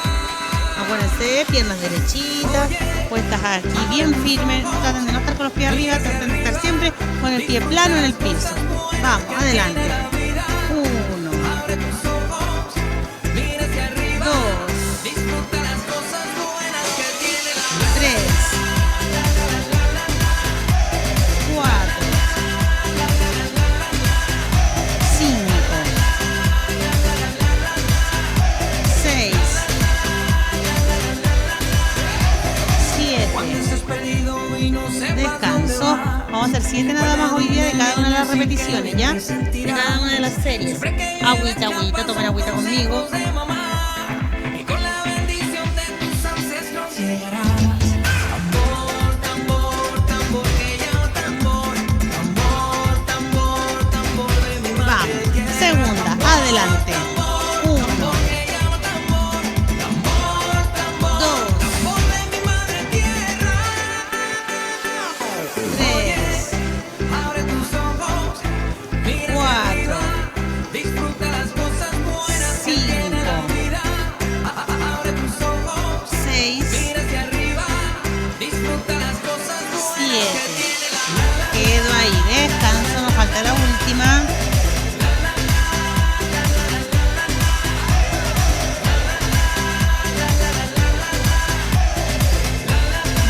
Acuérdense, piernas derechitas, puestas aquí bien firmes. Traten de no estar con los pies arriba, traten de estar siempre con el pie plano en el piso. Vamos, adelante. 1, 2, 3, 4, Descanso. Vamos a hacer 7 nada más hoy día de cada una de las repeticiones, ¿ya? De cada una de las series. Agüita, agüita, tomen agüita conmigo. de mamá. Y con la bendición de tus ancestros llegarás. Tambor, tambor, tambor, que llama tambor. Tambor, tambor, tambor de mi madre. Vamos. Segunda. Adelante. 1, 2, 3, Abre tus ojos, mira 4, disfruta las cosas buenas que 5, tiene la vida. Abre tus ojos, 6, mira hacia arriba, disfruta las cosas buenas 7. que tiene la vida. Quedo ahí. Descanso. Nos falta la última.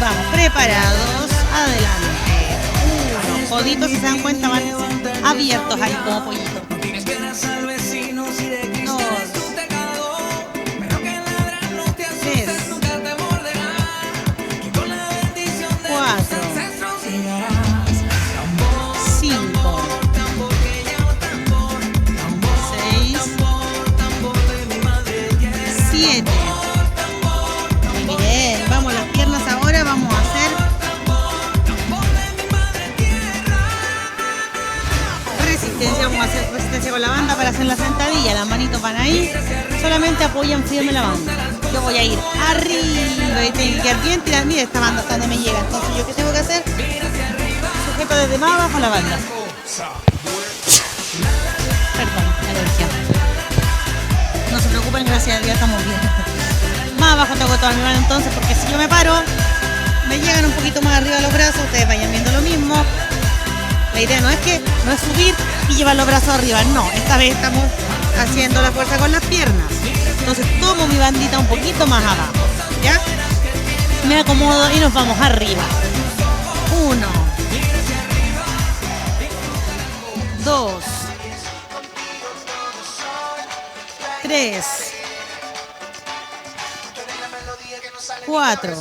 Vamos, preparados. Adelante. 1. Coditos, si se dan cuenta, van abiertos ahí como pollitos. No tienes penas al vecino si de Cristo 2, es tu pecado, pero que el ladrón no te asustes, 3, nunca te morderá, que con la bendición de 4, tus ancestros llegarás. 5, Tambor que llama tambor, 6, tambor de mi madre tierra. 7. Muy bien. Vamos las piernas ahora. Vamos a hacer resistencia. Vamos a hacer resistencia con la banda para hacer la sentadilla. Las manitos van ahí. Solamente apoyan firme la banda. Yo voy a ir arriba y tengo que quedar bien tirada. Mira, esta banda hasta donde me llega. Entonces, ¿yo qué tengo que hacer? Sujeto desde más abajo la banda. Perdón, alergia. No se preocupen, gracias a Dios estamos bien. Más abajo tengo toda mi mano entonces, porque si yo me paro, me llegan un poquito más arriba los brazos, ustedes vayan viendo lo mismo. La idea no es subir y llevar los brazos arriba, no, esta vez estamos haciendo la fuerza con las piernas. Entonces tomo mi bandita un poquito más abajo, ¿ya? Me acomodo y nos vamos arriba. 1, 2, 3, 4,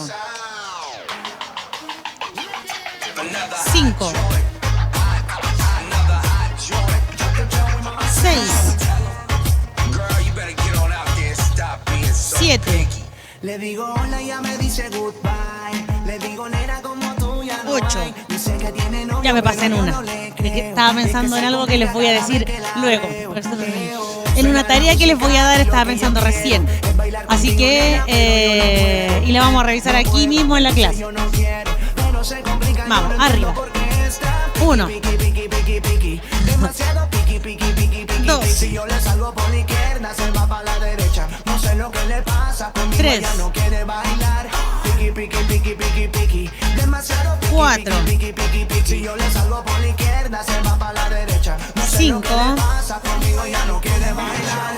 5, 6, 7, Le digo hola y ya me dice goodbye. Le digo nena como tú ya no 8. hay. Dice que tiene novio, Ya me pasé en pero una. yo no le Es que creo. estaba pensando en algo que les voy a decir luego. Por eso en una tarea que les voy a dar estaba pensando recién. Así que y la vamos a revisar aquí mismo en la clase. Vamos, arriba. 1, 2, Si yo le salgo por la izquierda, se va para la derecha. No sé lo que le pasa, conmigo 3, ella no quiere bailar. Piqui, piqui, piqui, piqui, piqui. Demasiado piqui, 4, piqui, piqui, piqui. Si yo le salgo por la izquierda, se va para la derecha. No sé 5, lo que le pasa, conmigo ella no quiere bailar.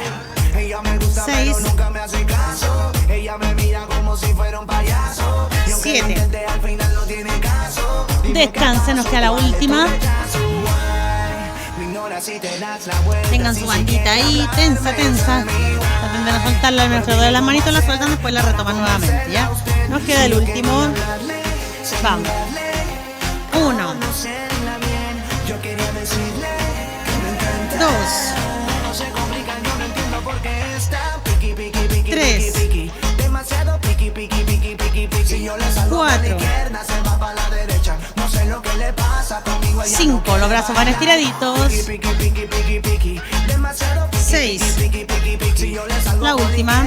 Ella me gusta, 6, pero nunca me hace caso. Ella me mira como si fuera un payaso. Y aunque 7. lo intente, al final no tiene caso. Descansen, nos queda la última. Me ignora si te das la vuelta. Tengan su bandita ahí, tensa, tensa. Traten de no soltarla al menor de las manitos, la sueltan, después la retoman nuevamente, ¿ya? Nos queda el último. Vamos. 1, 2, 3, 4, 5. Los brazos van estiraditos. 6. La última.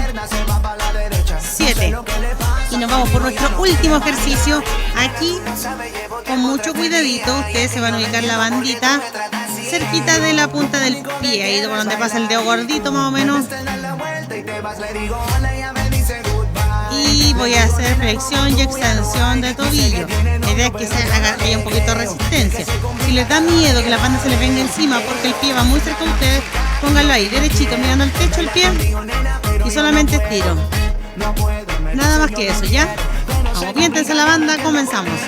7. Y nos vamos por nuestro último ejercicio. Aquí, con mucho cuidadito, ustedes se van a ubicar la bandita cerquita de la punta del pie, ahí por donde pasa el dedo gordito más o menos. Y voy a hacer flexión y extensión de tobillo. La idea es que se haga haya un poquito de resistencia. Si les da miedo que la banda se les venga encima porque el pie va muy cerca de ustedes, pónganlo ahí, derechito, mirando al techo el pie y solamente estiro. Nada más que eso, ¿ya? Vamos, piéntense la banda, comenzamos.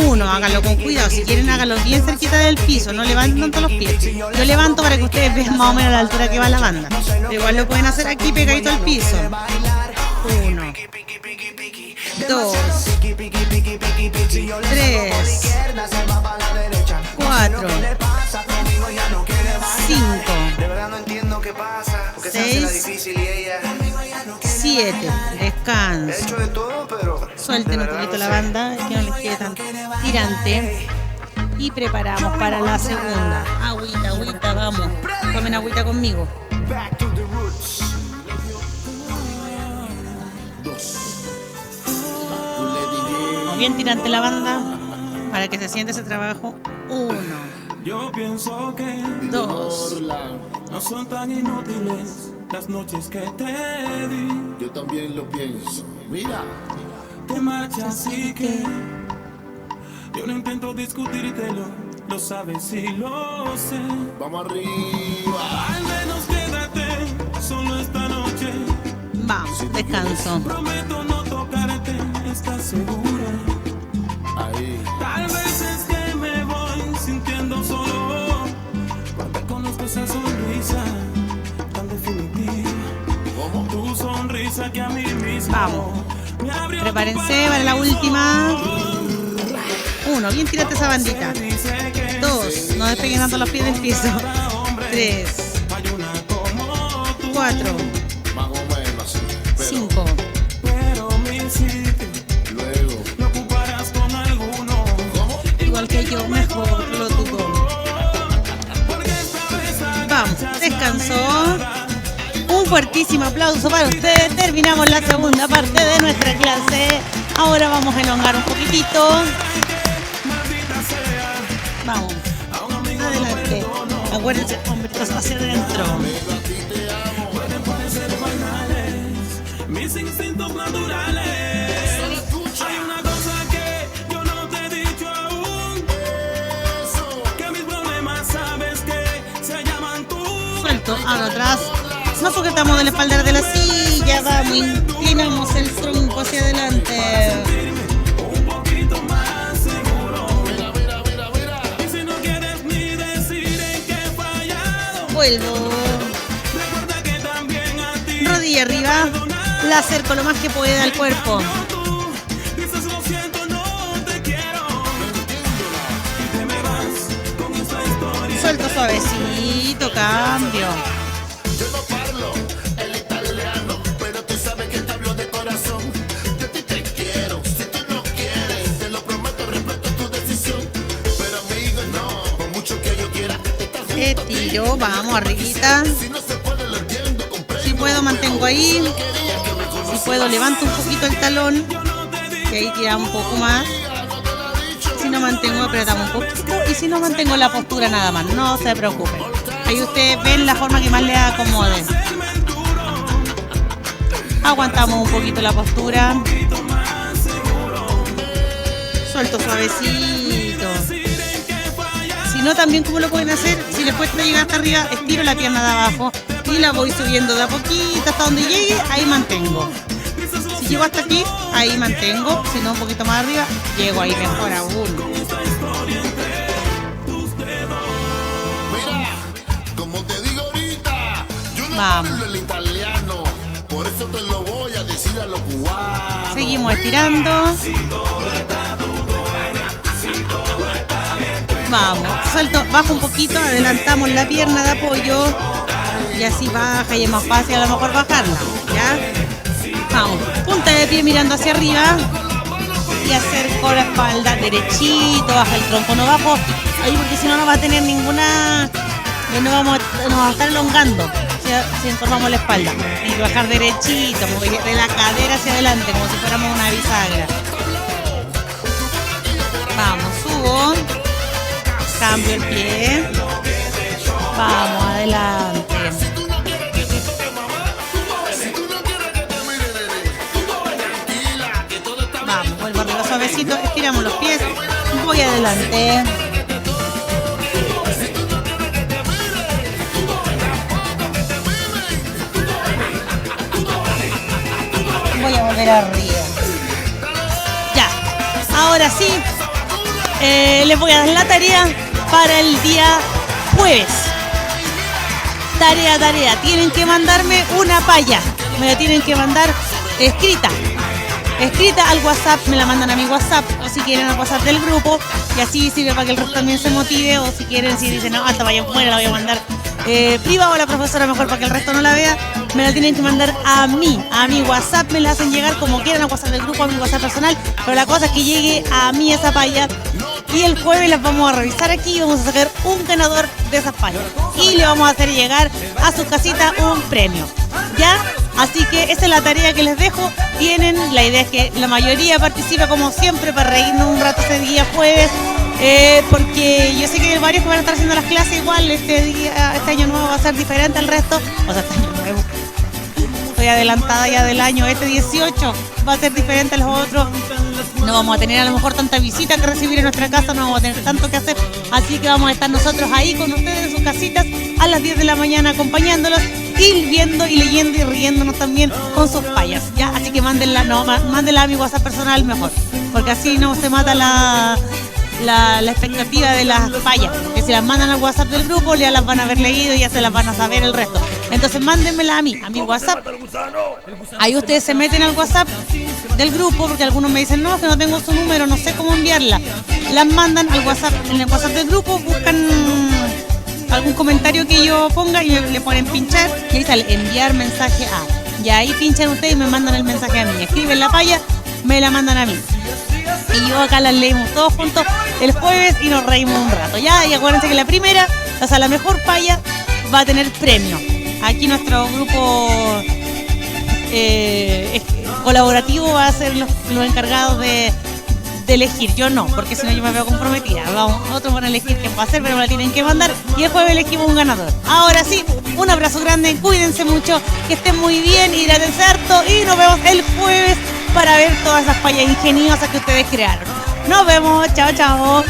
1, háganlo con cuidado, si quieren háganlo bien cerquita del piso, no levanten tanto los pies. Yo levanto para que ustedes vean más o menos la altura que va la banda. Pero igual lo pueden hacer aquí pegadito al piso. 1, 2, 3, 4, 5, De verdad no entiendo qué pasa. Porque se hace 6, la difícil y ella. 7. He Descanso. hecho de todo, pero. Suelten de un verdad poquito no la sé. banda, que no les quede tan tirante. Y preparamos para la segunda. Agüita, agüita, vamos. Tomen agüita conmigo. Back to the roots. Bien tirante la banda para que se siente ese trabajo. 1, Yo pienso que 2, no son tan inútiles las noches que te di. Yo también lo pienso. Mira, Te marchas así que yo no intento discutírtelo, lo sabes y lo sé. vamos arriba. Al menos quédate solo esta noche. vamos, descanso. Prometo no tocarte, ¿estás segura? Ahí. Tal vez es que me voy sintiendo solo cuando conozco esa sonrisa tan definitiva. ¿Cómo? Tu sonrisa que a mí mismo Vamos. me abrió. Prepárense para la última. 1, bien tirate esa bandita. 2, no despeguen tanto los pies del piso. 3, 4, Más o menos así. Pero 5, Pero mi sitio luego. lo ocuparás con alguno. ¿Cómo? igual que yo, mejor lo dudo. Porque esta vez Vamos, descansó. Un fuertísimo aplauso para ustedes. Terminamos la segunda parte de nuestra clase. Ahora vamos a elongar un poquitito. Vamos, adelante. Acuérdense, hombritos hacia adentro. mis instintos naturales. Hay una cosa que yo no te he dicho aún. Que mis problemas sabes que se llaman tú. Suelto, ahora atrás. Nos sujetamos del espaldar de la silla. Vamos, inclinamos el tronco hacia adelante. Un poquito más seguro. Y si no quieres ni decir en qué he fallado, Vuelvo. recuerda que también a ti Rodilla arriba. La acerco lo más que pueda al cuerpo. tú dices lo siento, no te quiero. Y te me vas con esa historia. Suelto suavecito, cambio. Yo no parlo el italiano, pero tú sabes que te hablo de corazón. Yo a ti te quiero, si tú no quieres, te lo prometo, respeto tu decisión. Pero amigo, no, por mucho que yo quiera, estar junto a ti. Tiro, vamos, arribita. Si no se puede, lo entiendo, comprendo. Si puedo, mantengo ahí. Si puedo, levanto un poquito el talón. Y ahí tiramos un poco más. Si no mantengo, apretamos un poquito. Y si no mantengo la postura nada más, no se preocupen. Ahí ustedes ven la forma que más les acomode. Aguantamos un poquito la postura. Suelto suavecito. Si no, también como lo pueden hacer, si les cuesta llegar hasta arriba, estiro la pierna de abajo y la voy subiendo de a poquito hasta donde llegue, ahí mantengo. Si llego hasta aquí, ahí mantengo. Si no, un poquito más arriba, llego ahí mejor aún. Mira, como te digo ahorita, yo no Vamos. hablo el italiano, por eso te lo voy a decir a los cubanos. Seguimos estirando. Vamos, suelto, bajo un poquito, adelantamos la pierna de apoyo y así baja y es más fácil a lo mejor bajarla, ¿ya? Vamos, punta de pie mirando hacia arriba y acerco la espalda derechito, baja el tronco, no bajo ahí porque si no no va a tener ninguna, no vamos a estar elongando si encorvamos la espalda. Y bajar derechito, mover de la cadera hacia adelante como si fuéramos una bisagra. Vamos, subo. Cambio el pie. Vamos, adelante. Vamos, vuelvo arriba suavecito. Estiramos los pies. Voy adelante. Voy a volver arriba. Ya. Ahora sí. Les voy a dar la tarea para el día jueves. Tarea. Tienen que mandarme una palla. Me la tienen que mandar escrita. escrita al WhatsApp, me la mandan a mi WhatsApp, o si quieren al WhatsApp del grupo, y así sirve para que el resto también se motive, o si quieren, si dicen, no, hasta vayan fuera, la voy a mandar privado a la profesora mejor para que el resto no la vea, me la tienen que mandar a mi WhatsApp, me la hacen llegar como quieran al WhatsApp del grupo, a mi WhatsApp personal, pero la cosa es que llegue a mí esa palla, y el jueves las vamos a revisar aquí y vamos a sacar un ganador de esas payas, y le vamos a hacer llegar a su casita un premio, ¿ya? Así que esa es la tarea que les dejo. La idea es que la mayoría participe como siempre para reírnos un rato ese día jueves, porque yo sé que hay varios que van a estar haciendo las clases igual, este año nuevo va a ser diferente al resto, o sea, este año nuevo, estoy adelantada ya del año, este 18 va a ser diferente a los otros, no vamos a tener a lo mejor tanta visita que recibir en nuestra casa, no vamos a tener tanto que hacer, así que vamos a estar nosotros ahí con ustedes en sus casitas a las 10 de la mañana acompañándolos y viendo y leyendo y riéndonos también con sus payas, ¿ya? Así que mándenla a mi WhatsApp personal mejor, porque así no se mata la expectativa de las payas, que si las mandan al WhatsApp del grupo ya las van a haber leído y ya se las van a saber el resto. Entonces mándenmela a mi WhatsApp. Ahí ustedes se meten al WhatsApp del grupo, porque algunos me dicen, no, que no tengo su número, no sé cómo enviarla. Las mandan al WhatsApp, en el WhatsApp del grupo, buscan algún comentario que yo ponga y le ponen pinchar y ahí sale enviar mensaje a. Y ahí pinchan ustedes y me mandan el mensaje a mí. Escriben la paya, me la mandan a mí. Y yo acá las leímos todos juntos el jueves y nos reímos un rato. Ya, y acuérdense que la primera, o sea, la mejor paya va a tener premio. Aquí nuestro grupo colaborativo va a ser los encargados de elegir. Yo no, porque si no yo me veo comprometida. Otros van a elegir quién va a ser, pero me la tienen que mandar. Y el jueves elegimos un ganador. Ahora sí, un abrazo grande, cuídense mucho, que estén muy bien, hidrátense harto y nos vemos el jueves para ver todas esas payas ingeniosas que ustedes crearon. Nos vemos, chao, chao.